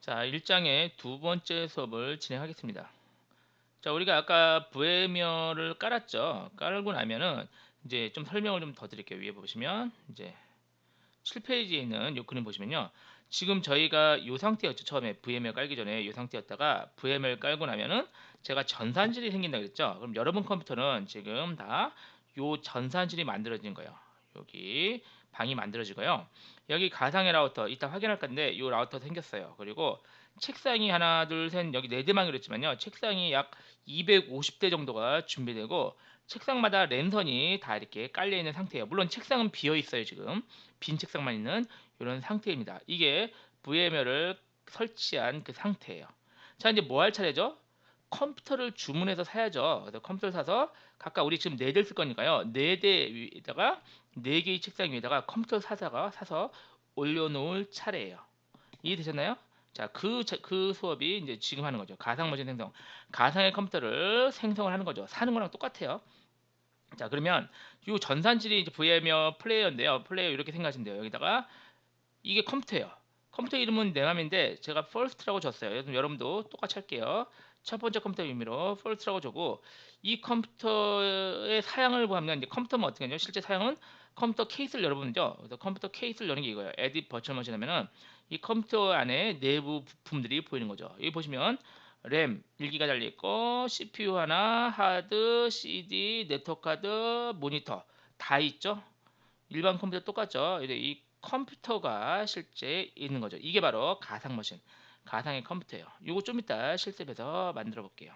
자, 1장의 두 번째 수업을 진행하겠습니다. 자, 우리가 아까 VMware를 깔았죠. 깔고 나면은 이제 좀 설명을 좀 더 드릴게요. 위에 보시면 이제 7페이지에 있는 요 그림 보시면요. 지금 저희가 요 상태였죠. 처음에 VMware 깔기 전에 요 상태였다가 VMware 깔고 나면은 제가 전산질이 생긴다 그랬죠. 그럼 여러분 컴퓨터는 지금 다 요 전산질이 만들어진 거예요. 여기 방이 만들어지고요. 여기 가상의 라우터 이따 확인할 건데 요 라우터 생겼어요. 그리고 책상이 하나 둘 셋 여기 4대만 그랬지만요. 책상이 약 250대 정도가 준비되고 책상마다 랜선이 다 이렇게 깔려 있는 상태예요. 물론 책상은 비어 있어요, 지금. 빈 책상만 있는 이런 상태입니다. 이게 VMware를 설치한 그 상태예요. 자, 이제 뭐 할 차례죠? 컴퓨터를 주문해서 사야죠. 그래서 컴퓨터를 사서 각각 우리 지금 4대를 쓸 거니까요. 4대 위에다가 4개의 책상 위에다가 컴퓨터 사서 올려놓을 차례예요. 이해되셨나요? 자, 그 수업이 이제 지금 하는 거죠. 가상머신 생성. 가상의 컴퓨터를 생성을 하는 거죠. 사는 거랑 똑같아요. 자, 그러면 이 전산질이 이제 VMware 플레이어인데요. 플레이어 이렇게 생각하시면 돼요. 여기다가 이게 컴퓨터예요. 컴퓨터 이름은 네맘인데 제가 first라고 줬어요. 여러분도 똑같이 할게요. 첫 번째 컴퓨터 의미로 first라고 주고 이 컴퓨터의 사양을 보면 이제 컴퓨터는 어떻게 하냐? 실제 사양은 컴퓨터 케이스를 열어보는죠. 그래서 컴퓨터 케이스를 여는 게 이거예요. edit virtual machine 하면은 이 컴퓨터 안에 내부 부품들이 보이는 거죠. 여기 보시면 램 1기가 달려 있고 CPU 하나, 하드, CD, 네트워크 카드, 모니터 다 있죠. 일반 컴퓨터 똑같죠. 이제 이 컴퓨터가 실제 있는 거죠. 이게 바로 가상 머신, 가상의 컴퓨터예요. 이거 좀 이따 실습해서 만들어 볼게요.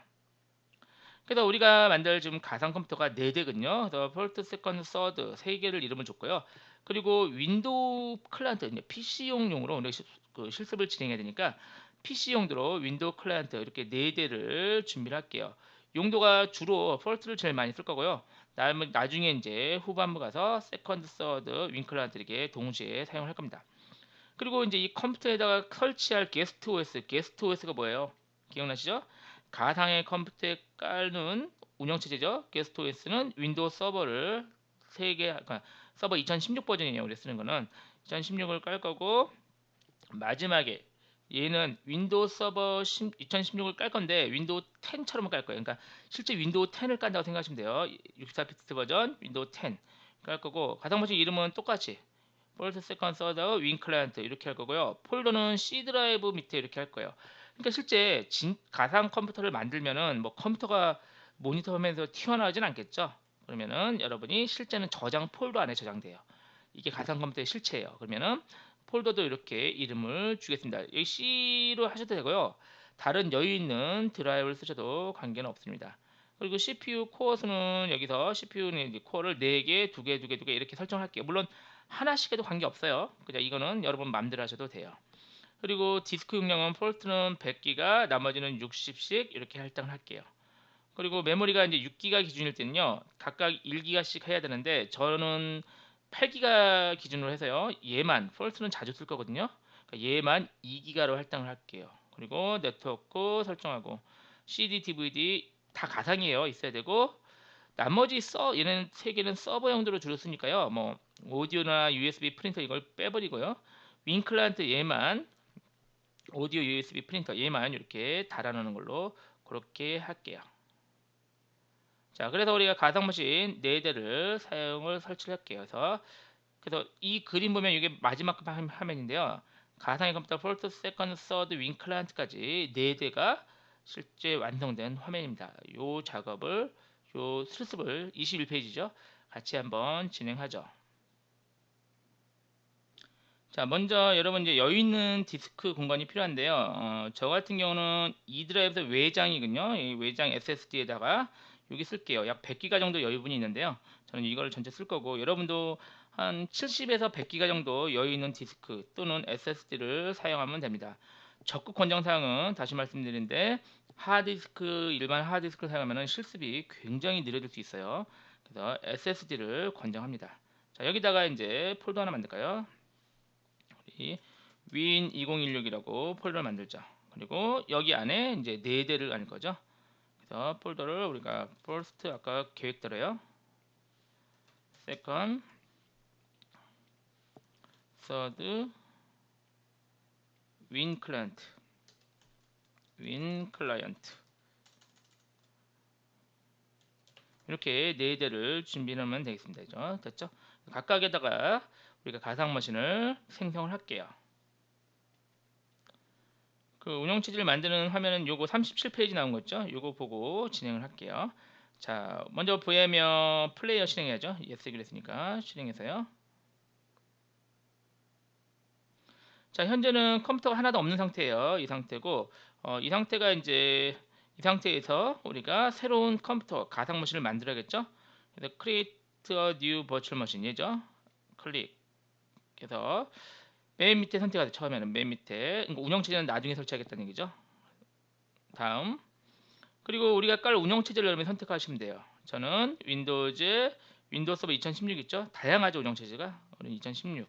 그래서 우리가 만들 지금 가상 컴퓨터가 4대거든요. 그래서 퍼스트, 세컨드, 서드 3개를 이름을 줬고요. 그리고 윈도우 클라이언트, PC용으로 우리가 그 실습을 진행해야 되니까 PC용도로 윈도우 클라이언트 이렇게 4대를 준비를 할게요. 용도가 주로 퍼스트를 제일 많이 쓸 거고요. 나중에 이제 후반부 가서 세컨드, 서드, 윈 클라이언트 이렇게 동시에 사용할 겁니다. 그리고 이제 이 컴퓨터에다가 설치할 게스트 OS, 게스트 OS가 뭐예요? 기억나시죠? 가상의 컴퓨터에 깔는 운영체제죠. 게스트 OS는 윈도우 서버를 3개, 그러니까 서버 2016 버전이에요. 우리 쓰는 거는 2016을 깔 거고 마지막에 얘는 윈도우 서버 2016을 깔 건데 윈도우 10처럼 깔 거예요. 그러니까 실제 윈도우 10을 깐다고 생각하시면 돼요. 64비트 버전 윈도우 10 깔 거고 가상 버전 이름은 똑같이 퍼스트, 세컨드, 서드, 윈 클라이언트 이렇게 할 거고요. 폴더는 C 드라이브 밑에 이렇게 할 거예요. 그러니까 실제 가상 컴퓨터를 만들면은 뭐 컴퓨터가 모니터 화면에서 튀어나오진 않겠죠. 그러면은 여러분이 실제는 저장 폴더 안에 저장돼요. 이게 가상 컴퓨터의 실체예요. 그러면은 폴더도 이렇게 이름을 주겠습니다. 여기 C로 하셔도 되고요. 다른 여유 있는 드라이브를 쓰셔도 관계는 없습니다. 그리고 CPU 코어 수는 여기서 CPU는 이제 코어를 4개, 2개, 2개, 2개 이렇게 설정할게요. 물론 하나씩 해도 관계없어요. 그냥 이거는 여러분 마음대로 하셔도 돼요. 그리고 디스크 용량은 폴트는 100기가, 나머지는 60씩 이렇게 할당을 할게요. 그리고 메모리가 이제 6기가 기준일 때는요. 각각 1기가씩 해야 되는데 저는 8기가 기준으로 해서요. 얘만 폴트는 자주 쓸 거거든요. 그러니까 얘만 2기가로 할당을 할게요. 그리고 네트워크 설정하고 CD, DVD 다 가상이에요. 있어야 되고 나머지 얘는 세 개는 서버 용도로 주로 쓰니까요. 뭐 오디오나 USB 프린터 이걸 빼버리고요. 윈 클라이언트 얘만 오디오 USB 프린터 얘만 이렇게 달아놓는 걸로 그렇게 할게요. 자, 그래서 우리가 가상머신 4대를 사용을 설치를 할게요. 그래서 이 그림 보면 이게 마지막 화면인데요. 가상의 컴퓨터 폴트, 세컨드, 서드, 윈 클라이언트까지 4대가 실제 완성된 화면입니다. 요 작업을 요 실습을 21페이지죠. 같이 한번 진행하죠. 자, 먼저 여러분 이제 여유 있는 디스크 공간이 필요한데요. 저 같은 경우는 이 드라이브에서 외장이군요. 이 외장 SSD에다가 여기 쓸게요. 약 100기가 정도 여유분이 있는데요. 저는 이걸 전체 쓸 거고 여러분도 한 70에서 100기가 정도 여유 있는 디스크 또는 SSD를 사용하면 됩니다. 적극 권장 사항은 다시 말씀드리는데 하드디스크 일반 하드디스크를 사용하면 실습이 굉장히 느려질 수 있어요. 그래서 SSD를 권장합니다. 자, 여기다가 이제 폴더 하나 만들까요? 이 win 2016이라고 폴더를 만들죠. 그리고 여기 안에 이제 4대를 할 거죠. 그래서 폴더를 우리가 first 아까 계획대로요. second, third, win client 윈 클라이언트 이렇게 네 대를 준비하면 되겠습니다. 그죠? 됐죠? 각각에다가 우리가 가상 머신을 생성을 할게요. 그 운영 체제를 만드는 화면은 요거 37페이지 나온 거 있죠? 요거 보고 진행을 할게요. 자, 먼저 VMware 플레이어 실행해야죠. yes 그랬으니까 실행해서요. 자, 현재는 컴퓨터가 하나도 없는 상태예요. 이 상태고, 이 상태가 이제 이 상태에서 우리가 새로운 컴퓨터 가상 머신을 만들어야겠죠. 그래서 create a new virtual machine 죠. 클릭해서 맨 밑에 선택하세요. 처음에는 맨 밑에. 그러니까 운영 체제는 나중에 설치하겠다는 얘기죠. 다음. 그리고 우리가 깔 운영 체제를 여러분이 선택하시면 돼요. 저는 윈도우 서버 2016 있죠. 다양하죠 운영 체제가. 우리 2016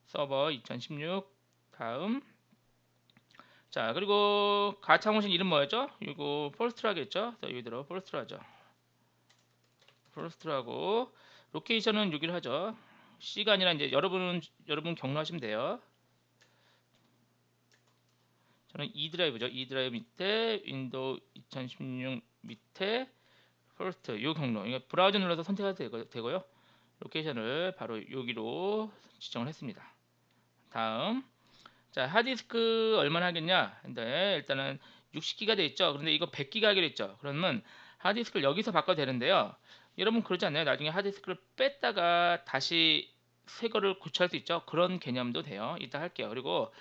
서버 2016 다음. 자, 그리고 가상머신 이름 뭐였죠? 이거 폴스트라겠죠? 여기들어 폴스트라죠. 폴스트라고 로케이션은 여기를 하죠. 시간이란 이제 여러분 경로하시면 돼요. 저는 E 드라이브죠. E 드라이브 밑에 윈도우 2016 밑에 퍼스트 요 경로. 이거 브라우저 눌러서 선택해도 되고요. 로케이션을 바로 여기로 지정을 했습니다. 다음. 자, 하드디스크 얼마나 하겠냐? 근데 일단은 60기가 돼 있죠. 그런데 이거 100기가 하기로 했죠. 그러면 하드디스크를 여기서 바꿔도 되는데요. 여러분 그러지 않나요? 나중에 하드디스크를 뺐다가 다시 새 거를 고쳐할 수 있죠. 그런 개념도 돼요. 이따 할게요. 그리고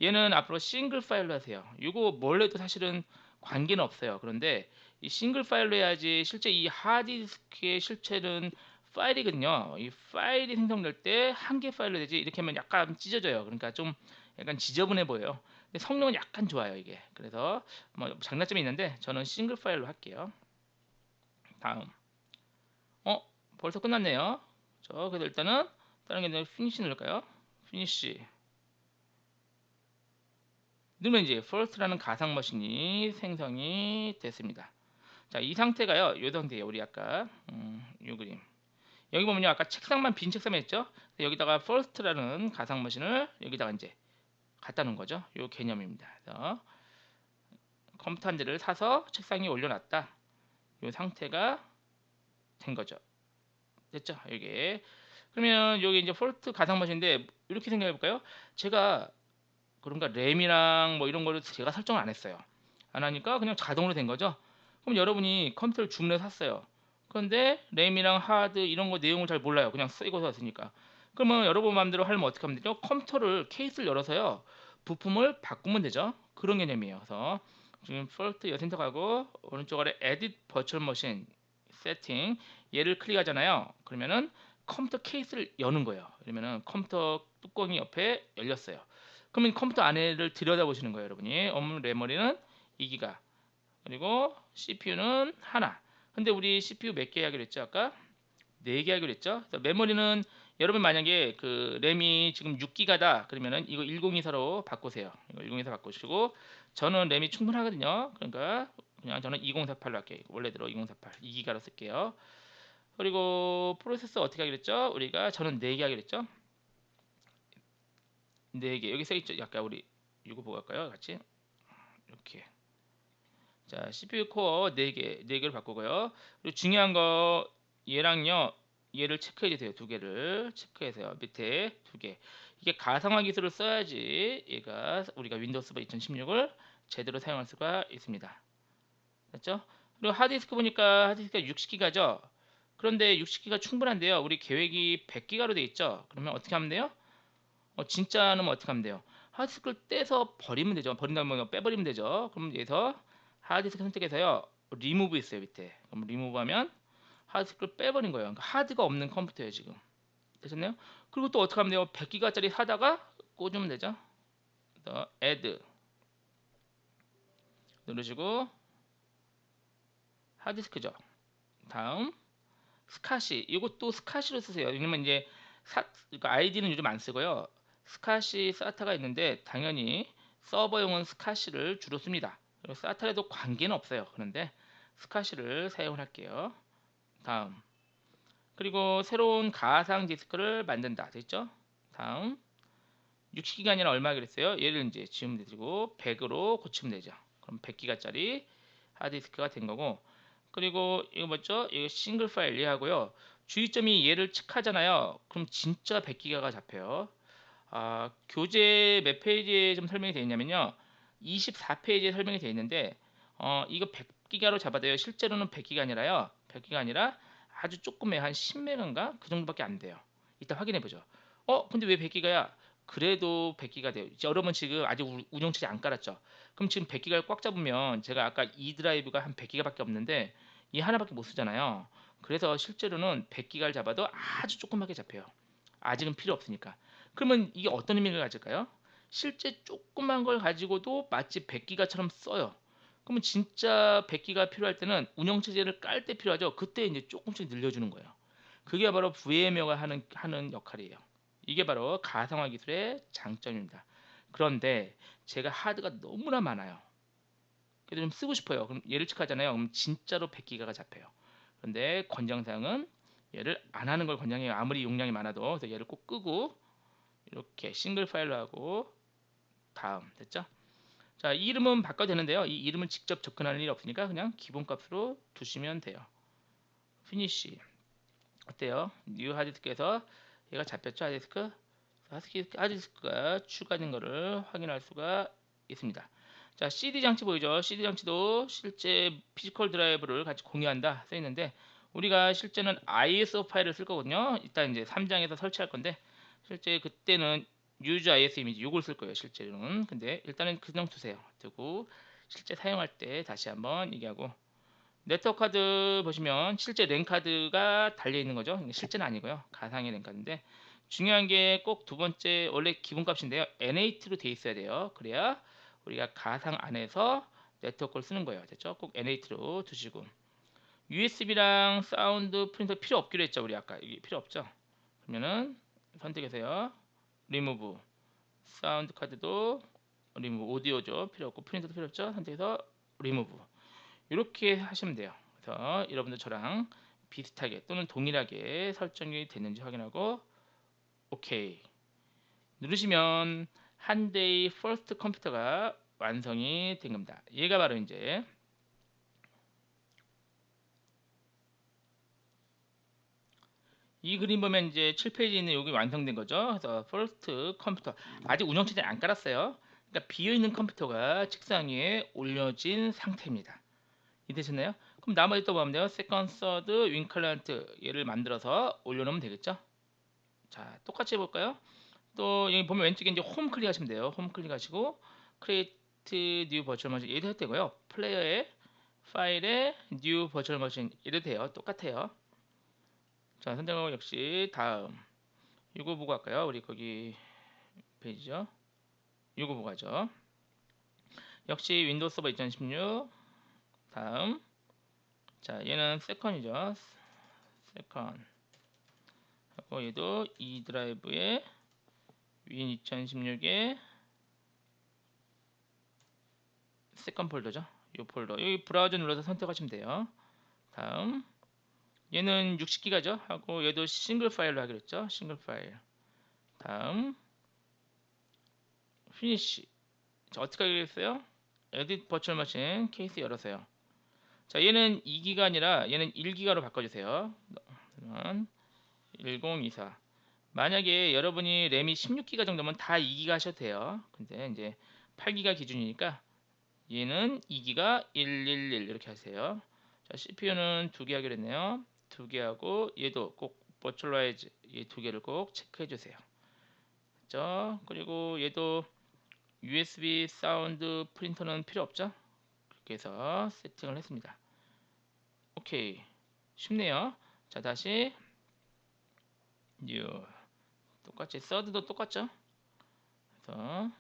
얘는 앞으로 싱글 파일로 하세요. 이거 뭘 해도 사실은 관계는 없어요. 그런데 이 싱글 파일로 해야지 실제 이 하드디스크의 실체는 파일이거든요. 이 파일이 생성될 때 한 개 파일로 되지 이렇게 하면 약간 찢어져요. 그러니까 좀 약간 지저분해 보여요. 근데 성능은 약간 좋아요 이게. 그래서 뭐 장단점이 있는데 저는 싱글 파일로 할게요. 다음. 벌써 끝났네요. 그래서 일단은 다른 게 아니라 피니시 누를까요? 피니시. 누르면 이제 first라는 가상 머신이 생성이 됐습니다. 자, 이 상태가요. 이 상태예요. 우리 아까 이 그림. 여기 보면요. 아까 책상만 빈 책상만 있죠? 여기다가 first라는 가상 머신을 여기다가 이제 갖다 놓은 거죠. 이 개념입니다. 그래서 컴퓨터 한 대를 사서 책상에 올려놨다. 이 상태가 된 거죠. 됐죠? 이게 그러면 여기 이제 폴트 가상 머신인데 이렇게 생각해 볼까요? 제가 그런가 램이랑 뭐 이런 거를 제가 설정을 안 했어요. 안 하니까 그냥 자동으로 된 거죠. 그럼 여러분이 컴퓨터를 주문해 샀어요. 그런데 램이랑 하드 이런 거 내용을 잘 몰라요. 그냥 쓰고 샀으니까. 그러면 여러분 마음대로 하려면 어떻게 하면 되죠? 컴퓨터를 케이스를 열어서요. 부품을 바꾸면 되죠. 그런 개념이에요. 그래서 지금 폴트 선택하고 오른쪽 아래 Edit Virtual Machine Setting 얘를 클릭하잖아요. 그러면은 컴퓨터 케이스를 여는 거예요. 그러면은 컴퓨터 뚜껑이 옆에 열렸어요. 그러면 컴퓨터 안에를 들여다보시는 거예요, 여러분이. 업무 메모리는 2기가. 그리고 CPU는 하나. 근데 우리 CPU 몇 개 하기로 했죠, 아까? 4개 하기로 했죠. 그래서 메모리는 여러분 만약에 그 램이 지금 6기가다. 그러면은 이거 1024로 바꾸세요. 이거 1024 바꾸시고 저는 램이 충분하거든요. 그러니까 그냥 저는 2048로 할게요. 원래대로 2048 2기가로 쓸게요. 그리고 프로세서 어떻게 하기로 했죠? 우리가 저는 4개 하기로 했죠. 4개. 여기 써 있죠. 약간 우리 이거 보고 할까요? 같이. 이렇게. 자, CPU 코어 4개, 4개로 바꾸고요. 그리고 중요한 거 얘랑요. 얘를 체크해 주세요. 2개를 체크해서요. 밑에 2개. 이게 가상화 기술을 써야지 얘가 우리가 윈도우 서버 2016을 제대로 사용할 수가 있습니다. 됐죠? 그리고 하드디스크 보니까 하드디스크가 60기가죠. 그런데 60기가 충분한데요. 우리 계획이 100기가로 돼 있죠. 그러면 어떻게 하면 돼요? 진짜는 어떻게 하면 돼요? 하드디스크를 떼서 버리면 되죠. 버린다면 빼버리면 되죠. 그럼 여기서 하드디스크 선택해서요. 리무브 있어요 밑에. 그럼 리무브 하면 하드디스크를 빼버린 거예요. 그러니까 하드가 없는 컴퓨터예요 지금. 되셨나요? 그리고 또 어떻게 하면 돼요? 100기가짜리 사다가 꽂으면 되죠. 더 add 누르시고 하드디스크죠. 다음 스카시. 이것도 스카시로 쓰세요. 왜냐면 이제 그러니까 아이디는 요즘 안 쓰고요. 스카시 사타가 있는데 당연히 서버용은 스카시를 주로 씁니다. 그리고 사타에도 관계는 없어요. 그런데 스카시를 사용을 할게요. 다음. 그리고 새로운 가상 디스크를 만든다. 됐죠? 다음. 60기간이나 얼마 그랬어요? 얘를 이제 지우면 되고 100으로 고치면 되죠. 그럼 100기가짜리 하드디스크가 된 거고, 그리고 이거 뭐죠? 이거 싱글 파일 이해하고요. 주의점이 얘를 체크하잖아요. 그럼 진짜 100기가가 잡혀요. 교재 몇 페이지에 좀 설명이 되어 있냐면요. 24페이지에 설명이 되어 있는데, 이거 100기가로 잡아도요. 실제로는 100기가 아니라요. 100기가 아니라 아주 조금의 한 10메가인가? 그 정도밖에 안 돼요. 이따 확인해 보죠. 근데 왜 100기가야? 그래도 100기가 돼요. 여러분 지금 아직 운영체제 안 깔았죠? 그럼 지금 100기가를 꽉 잡으면 제가 아까 이 드라이브가 한 100기가밖에 없는데 이 하나밖에 못 쓰잖아요. 그래서 실제로는 100기가를 잡아도 아주 조그맣게 잡혀요. 아직은 필요 없으니까. 그러면 이게 어떤 의미를 가질까요? 실제 조그만 걸 가지고도 마치 100기가처럼 써요. 그러면 진짜 100기가 필요할 때는 운영체제를 깔 때 필요하죠. 그때 이제 조금씩 늘려주는 거예요. 그게 바로 VMware가 하는 역할이에요. 이게 바로 가상화 기술의 장점입니다. 그런데 제가 하드가 너무나 많아요. 그래도 좀 쓰고 싶어요. 그럼 얘를 체크하잖아요. 그럼 진짜로 100기가가 잡혀요. 그런데 권장사항은 얘를 안 하는 걸 권장해요. 아무리 용량이 많아도. 그래서 얘를 꼭 끄고 이렇게 싱글 파일로 하고 다음 됐죠? 자, 이 이름은 바꿔도 되는데요. 이 이름을 직접 접근할 일이 없으니까 그냥 기본값으로 두시면 돼요. 피니시 어때요? 뉴 하드디스크에서 얘가 잡혔죠? 하드디스크가 추가된 것을 확인할 수가 있습니다. 자, CD 장치 보이죠? CD 장치도 실제 피지컬 드라이브를 같이 공유한다 써 있는데 우리가 실제는 ISO 파일을 쓸 거거든요. 일단 이제 3장에서 설치할 건데 실제 그때는 use ISO 이미지 요걸 쓸 거예요. 실제로는. 근데 일단은 그냥 두세요. 두고 실제 사용할 때 다시 한번 얘기하고 네트워크 카드 보시면 실제 랜 카드가 달려 있는 거죠. 실제는 아니고요. 가상의 랜 카드인데 중요한 게 꼭 두 번째 원래 기본값인데요. N8로 돼 있어야 돼요. 그래야 우리가 가상 안에서 네트워크를 쓰는 거예요. 됐죠? 꼭 N8로 두시고 USB랑 사운드 프린터 필요 없기로 했죠. 우리 아까 이게 필요 없죠. 그러면은 선택하세요. 리무브 사운드 카드도 리무브 오디오죠. 필요 없고 프린터도 필요 없죠. 선택해서 리무브 이렇게 하시면 돼요. 그래서 여러분들 저랑 비슷하게 또는 동일하게 설정이 됐는지 확인하고 오케이 누르시면 한 대의 퍼스트 컴퓨터가 완성이 된 겁니다. 얘가 바로 이제 이 그림 보면 이제 7페이지에 있는 여기 완성된 거죠. 그래서 퍼스트 컴퓨터 아직 운영체제 안 깔았어요. 그러니까 비어있는 컴퓨터가 책상 위에 올려진 상태입니다. 이해되셨나요? 그럼 나머지 또 뭐 하면 돼요? 세컨드, 서드, 윙클런트 얘를 만들어서 올려놓으면 되겠죠? 자, 똑같이 해볼까요? 또 여기 보면 왼쪽에 이제 홈 클릭하시면 돼요. 홈 클릭하시고 크리에이트 뉴 버추얼 머신 얘도 해도 되고요. 플레이어에 파일에 뉴 버추얼 머신 얘도 돼요. 똑같아요. 자, 선택하고 역시 다음 이거 보고 할까요? 우리 거기 페이지죠. 이거 보고 하죠. 역시 윈도우 서버 2016 다음 자 얘는 세컨이죠. 세컨 하고 얘도 이 드라이브에 윈 2016에 세컨 폴더죠. 이 폴더 여기 브라우저 눌러서 선택하시면 돼요. 다음 얘는 60기가죠. 하고 얘도 싱글 파일로 하기로 했죠. 싱글 파일. 다음 피니시. 자, 어떻게 하겠어요? 에딧 버추얼 머신 케이스 열어서요. 자, 얘는 2기가 아니라 얘는 1기가로 바꿔주세요. 1024. 만약에 여러분이 램이 16기가 정도면 다 2기가 하셔도 돼요. 근데 이제 8기가 기준이니까 얘는 2기가 111 이렇게 하세요. 자, CPU는 2개 하기로 했네요. 2개 하고 얘도 꼭 버추얼라이즈 이 2개를 꼭 체크해 주세요. 그죠? 그리고 얘도 USB 사운드 프린터는 필요 없죠? 그렇게 해서 세팅을 했습니다. 오케이. 쉽네요. 자, 다시 뉴 똑같이 서드도 똑같죠? 그래서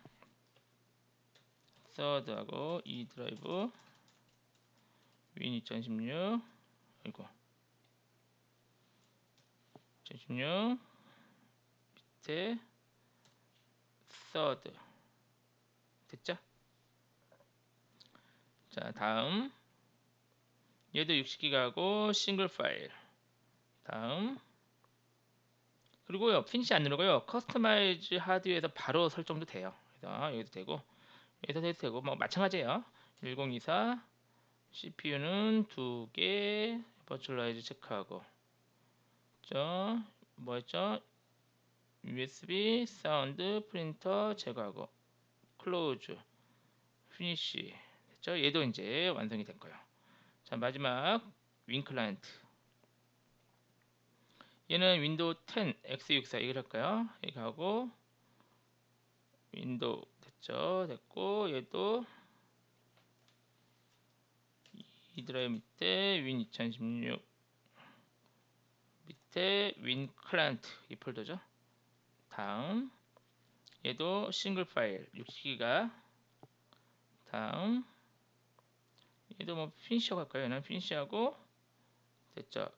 서드하고 이 드라이브 윈 2016 아이고 2016 밑에 서드 됐죠? 자 다음 얘도 60기가고 싱글 파일 다음 그리고요 피니시 안 누르고요 커스터마이즈 하드웨어에서 바로 설정도 돼요. 그래서 여기도 되고 여기도 해도 되고 뭐 마찬가지예요. 1024 CPU는 2개 버추얼라이즈 체크하고 뭐였죠? USB 사운드 프린터 제거하고 클로즈 피니시 됐죠? 얘도 이제 완성이 된 거예요. 자, 마지막 윈 클라이언트. 얘는 윈도우 10 x64 이걸 할까요? 이거 하고 윈도우 됐죠? 됐고 얘도 이 드라이브 밑에 윈 2016 밑에 윈 클라이언트 이 폴더죠. 다음 얘도 싱글 파일 60기가. 다음 얘도 뭐 피니시하고 할까요? 얘는 피니시하고 됐죠.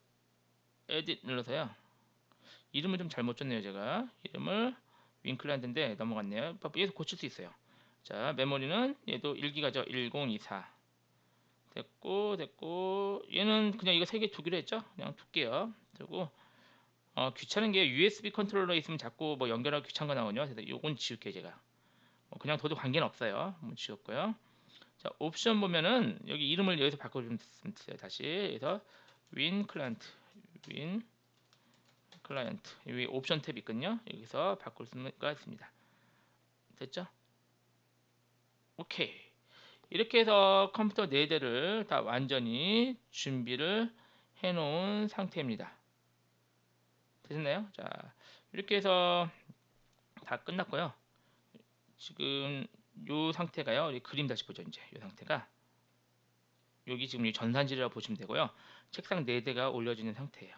에딧 눌러서요. 이름을 좀 잘못 줬네요. 제가 이름을 윈클라이언트인데 넘어갔네요. 얘도 고칠 수 있어요. 자, 메모리는 얘도 1기가죠. 1024 됐고 얘는 그냥 이거 3개 두기로 했죠. 그냥 둘게요. 그리고 귀찮은 게 USB 컨트롤러 있으면 자꾸 뭐 연결하기 귀찮은 거 나오거든요. 그래서 요건 지울게요. 제가 그냥 둬도 관계는 없어요. 지웠고요. 자, 옵션 보면은 여기 이름을 여기서 바꿔주면 돼요. 다시 그래서 윈 클라이언트 윈 클라이언트 여기 옵션 탭 있거든요. 여기서 바꿀 수가 있습니다. 됐죠? 오케이. 이렇게 해서 컴퓨터 4대를 다 완전히 준비를 해 놓은 상태입니다. 되셨나요? 자, 이렇게 해서 다 끝났고요. 지금 요 상태가요. 우리 그림 다시 보죠. 이제 요 상태가 여기 지금 이 전산지라고 보시면 되고요. 책상 4대가 올려지는 상태예요.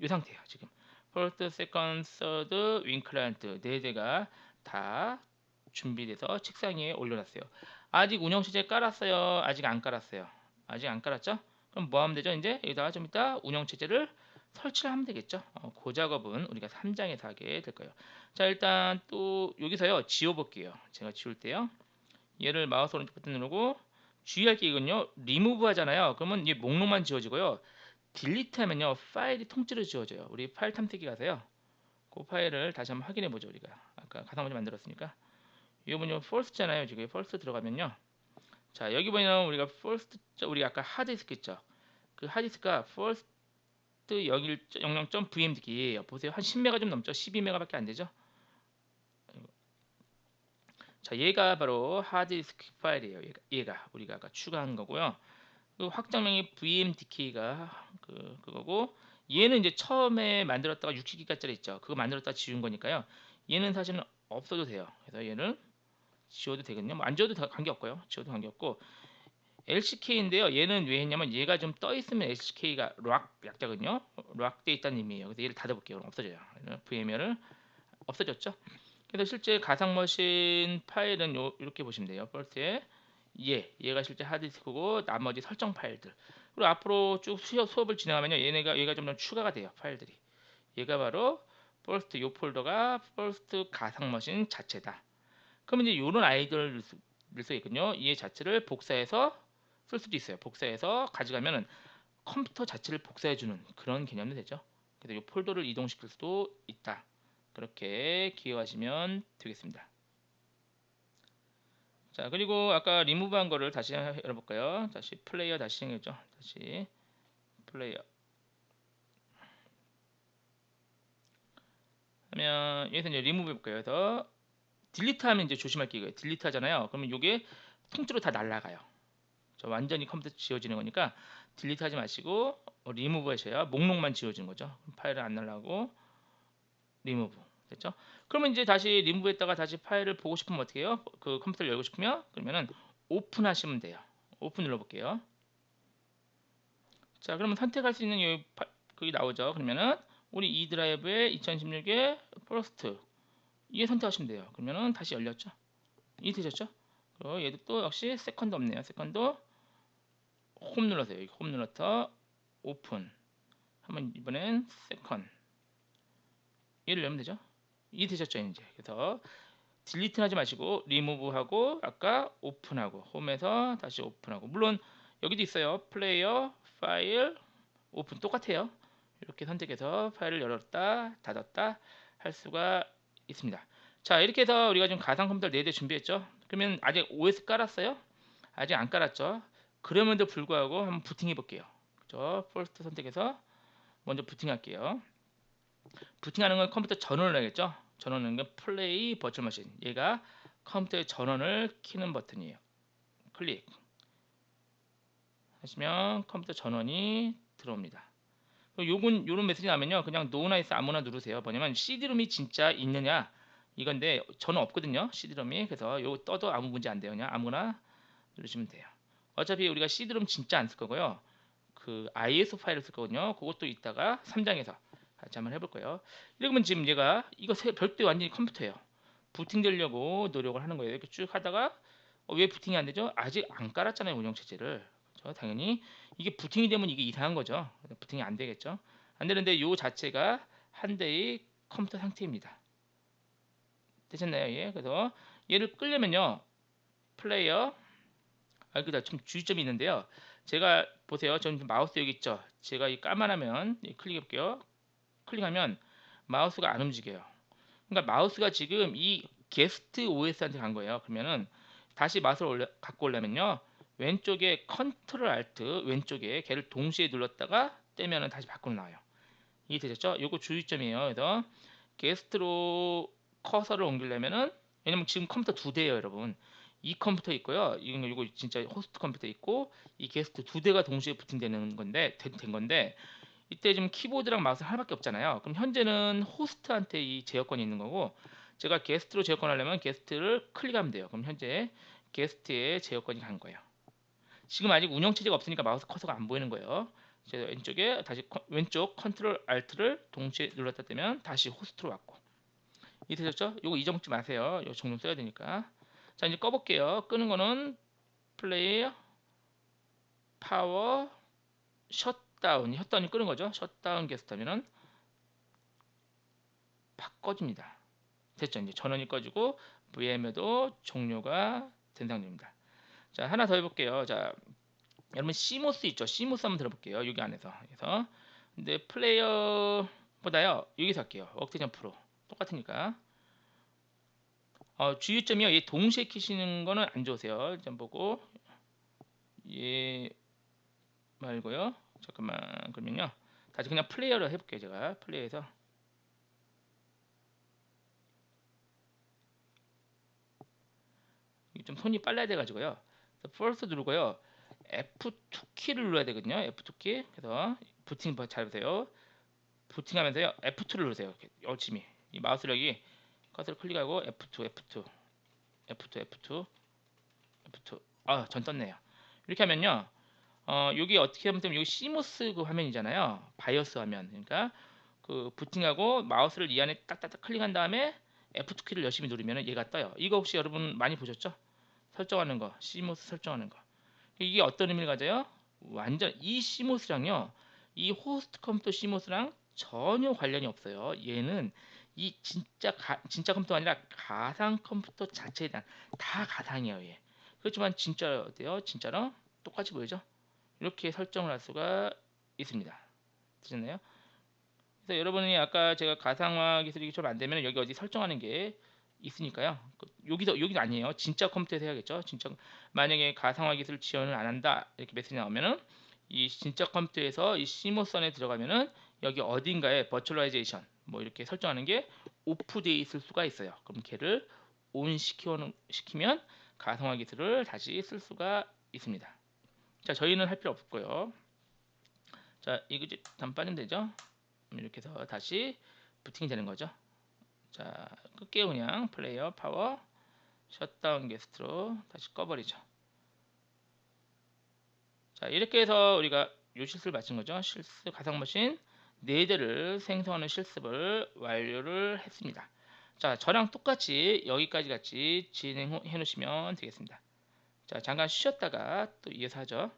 이 상태예요. 지금 first, second, third, win client 4대가 다 준비돼서 책상 위에 올려놨어요. 아직 운영체제 깔았어요? 아직 안 깔았어요? 아직 안 깔았죠? 그럼 뭐 하면 되죠? 이제 여기다가 좀 이따 운영체제를 설치를 하면 되겠죠? 그 작업은 우리가 3장에서 하게 될 거예요. 자, 일단 또 여기서요 지워볼게요. 제가 지울 때요. 얘를 마우스 오른쪽 버튼 누르고 주의할 게 이건요. 리무브 하잖아요. 그러면 이 목록만 지워지고요. 딜리트 하면요. 파일이 통째로 지워져요. 우리 파일 탐색기 가세요. 그 파일을 다시 한번 확인해 보죠. 우리가 아까 가상문제 만들었으니까 이거 뭐냐 false잖아요. 지금 false 들어가면요. 자, 여기 보면 우리가 false 우리 아까 하드디스크 있죠. 그 하드디스크가 false 01.vmd기예요. 보세요. 한 10메가 좀 넘죠. 12메가밖에 안 되죠. 자, 얘가 바로 하드디스크 파일이에요. 얘가 우리가 아까 추가한 거고요. 그 확장명이 vmdk가 그거고 얘는 이제 처음에 만들었다가 60기가짜리 있죠. 그거 만들었다가 지운 거니까요. 얘는 사실은 없어도 돼요. 그래서 얘는 지워도 되거든요. 뭐안 지워도 관계없고요. 지워도 관계없고 LCK인데요. 얘는 왜 했냐면 얘가 좀 떠 있으면 LCK가 락 약자거든요. 락돼 있다는 의미예요. 그래서 얘를 닫아볼게요. 그럼 없어져요. VM을 없어졌죠. 그래서 실제 가상머신 파일은 이렇게 보시면 돼요. 펄트에 얘가 실제 하드디스크고 나머지 설정 파일들. 그리고 앞으로 쭉 수업을 진행하면요. 얘가 좀 더 추가가 돼요. 파일들이. 얘가 바로 퍼스트 요 폴더가 퍼스트 가상머신 자체다. 그러면 이제 이런 아이디어를 넣을 수 있거든요. 얘 자체를 복사해서 쓸 수도 있어요. 복사해서 가져가면은 컴퓨터 자체를 복사해주는 그런 개념이 되죠. 그래서 이 폴더를 이동시킬 수도 있다. 그렇게 기억하시면 되겠습니다. 자, 그리고 아까 리무브한 거를 다시 열어볼까요? 다시 플레이어 다시 생겼죠. 다시 플레이어 하면 여기서 이제 리무브 해볼까요? 그래서 딜리트 하면 이제 조심할 게 이거예요. 딜리트 하잖아요. 그러면 이게 통째로 다 날라가요. 완전히 컴퓨터 지워지는 거니까 딜리트 하지 마시고 리무브 하셔야 목록만 지워지는 거죠. 파일은 안 날라가고 리무브 됐죠? 그러면 이제 다시 리무브했다가 다시 파일을 보고 싶으면 어떻게 해요? 그 컴퓨터를 열고 싶으면 그러면은 오픈 하시면 돼요. 오픈 눌러볼게요. 자, 그러면 선택할 수 있는 그게 나오죠. 그러면은 우리 이 드라이브에 2016에 퍼스트 이게 선택하시면 돼요. 그러면은 다시 열렸죠. 이 되셨죠? 그리고 얘도 또 역시 세컨드 없네요. 세컨드 홈 눌러세요. 여기 홈 눌러서 오픈 하면 이번엔 세컨드 얘를 열면 되죠. 이 되셨죠 이제. 그래서 딜리트 하지 마시고 리무브하고 아까 오픈하고 홈에서 다시 오픈하고 물론 여기도 있어요. 플레이어 파일 오픈 똑같아요. 이렇게 선택해서 파일을 열었다 닫았다 할 수가 있습니다. 자, 이렇게 해서 우리가 지금 가상 컴퓨터 4대 준비했죠. 그러면 아직 OS 깔았어요? 아직 안 깔았죠. 그럼에도 불구하고 한번 부팅해 볼게요. 그죠? 퍼스트 선택해서 먼저 부팅할게요. 부팅하는 건 컴퓨터 전원을 해야겠죠. 전원은 건 플레이 버추얼 머신. 얘가 컴퓨터의 전원을 키는 버튼이에요. 클릭 하시면 컴퓨터 전원이 들어옵니다. 요런 메시지 나면요, 그냥 노나 있어 아무나 누르세요. 뭐냐면 CD롬이 진짜 있느냐 이건데 저는 없거든요, CD롬이. 그래서 요 떠도 아무 문제 안 돼요. 그냥 아무나 누르시면 돼요. 어차피 우리가 CD롬 진짜 안 쓸 거고요. 그 ISO 파일을 쓸 거거든요. 그것도 이따가 3장에서 같이 한번 해볼 거예요. 이러면 지금 얘가 이거 별도의 완전히 컴퓨터예요. 부팅되려고 노력을 하는 거예요. 이렇게 쭉 하다가 왜 부팅이 안 되죠? 아직 안 깔았잖아요, 운영체제를. 그렇죠? 당연히 이게 부팅이 되면 이게 이상한 거죠. 부팅이 안 되겠죠. 안 되는데 요 자체가 한 대의 컴퓨터 상태입니다. 되셨나요? 예. 그래서 얘를 끌려면요, 플레이어, 그다 좀 주의점이 있는데요. 제가 보세요. 저는 마우스 여기 있죠. 제가 이 까만하면 클릭해 볼게요. 클릭하면 마우스가 안 움직여요. 그러니까 마우스가 지금 이 게스트 OS한테 간 거예요. 그러면은 다시 마우스를 갖고 오려면요, 왼쪽에 컨트롤 알트 왼쪽에 걔를 동시에 눌렀다가 떼면은 다시 밖으로 나와요. 이게 되셨죠? 요거 주의점이에요. 그래서 게스트로 커서를 옮기려면은, 왜냐면 지금 컴퓨터 두 대예요, 여러분. 이 컴퓨터 있고요. 이거 진짜 호스트 컴퓨터 있고, 이 게스트 두 대가 동시에 부팅되는 건데 된 건데, 이때 지금 키보드랑 마우스 하나밖에 없잖아요. 그럼 현재는 호스트한테 이 제어권이 있는 거고, 제가 게스트로 제어권 하려면 게스트를 클릭하면 돼요. 그럼 현재 게스트의 제어권이 간 거예요. 지금 아직 운영체제가 없으니까 마우스 커서가 안 보이는 거예요. 제가 왼쪽에 다시 왼쪽 컨트롤 알트를 동시에 눌렀다 뜨면 다시 호스트로 왔고. 이해되셨죠? 요거 잊어먹지 마세요. 요 종종 써야 되니까. 자, 이제 꺼볼게요. 끄는 거는 플레이 파워 셧다운이 끄는 거죠. 셧다운 게스트 하면은 팍 꺼집니다. 됐죠? 이제 전원이 꺼지고 VM에도 종료가 된 상태입니다. 자, 하나 더 해볼게요. 자, 여러분 CMOS 있죠? CMOS 한번 들어볼게요. 여기 안에서. 그래서 근데 플레이어보다요, 여기서 할게요. 워크테이션 프로 똑같으니까. 주의점이요, 얘 동시에 키시는 거는 안 좋으세요. 좀 보고 얘 말고요. 잠깐만, 그러면요, 다시 그냥 플레이어로 해볼게요. 제가 플레이에서 좀 손이 빨라야 돼가지고요. first 누르고요. F2 키를 눌러야 되거든요. F2 키. 그래서 부팅 잘 보세요. 부팅하면서요, F2를 누르세요. 열심히 이 마우스력이 커서를 클릭하고 F2, F2, F2, F2, F2. 전 떴네요. 이렇게 하면요, 여기 어떻게 하면 되면 여기 CMOS 그 화면이잖아요. 바이오스 화면. 그러니까 그 부팅하고 마우스를 이 안에 딱딱딱 클릭한 다음에 F2 키를 열심히 누르면 얘가 떠요. 이거 혹시 여러분 많이 보셨죠? 설정하는 거, CMOS 설정하는 거. 이게 어떤 의미를 가져요? 완전 이 CMOS랑요, 이 호스트 컴퓨터 CMOS랑 전혀 관련이 없어요. 얘는 이 진짜 컴퓨터가 아니라 가상 컴퓨터 자체에 대한, 다 가상이에요, 얘. 그렇지만 진짜 어때요? 진짜로 똑같이 보이죠? 이렇게 설정을 할 수가 있습니다. 되셨나요? 그래서 여러분이 아까 제가 가상화 기술이 좀 안 되면 여기 어디 설정하는 게 있으니까요. 여기도 아니에요. 진짜 컴퓨터에서 해야겠죠. 진짜 만약에 가상화 기술 지원을 안 한다 이렇게 메시지 나오면은, 이 진짜 컴퓨터에서 이 CMOS 안에 들어가면은 여기 어딘가에 버추얼라이제이션 뭐 이렇게 설정하는 게 오프되어 있을 수가 있어요. 그럼 걔를 온 시키면 가상화 기술을 다시 쓸 수가 있습니다. 자, 저희는 할 필요 없고요. 자, 이거 이제 단 빠지면 되죠. 이렇게 해서 다시 부팅이 되는 거죠. 자, 끌게요. 그냥 플레이어 파워 셧다운 게스트로 다시 꺼버리죠. 자, 이렇게 해서 우리가 요 실습을 마친 거죠. 실습 가상머신 4대를 생성하는 실습을 완료를 했습니다. 자, 저랑 똑같이 여기까지 같이 진행해 놓으시면 되겠습니다. 자, 잠깐 쉬었다가 또 이어서 하죠.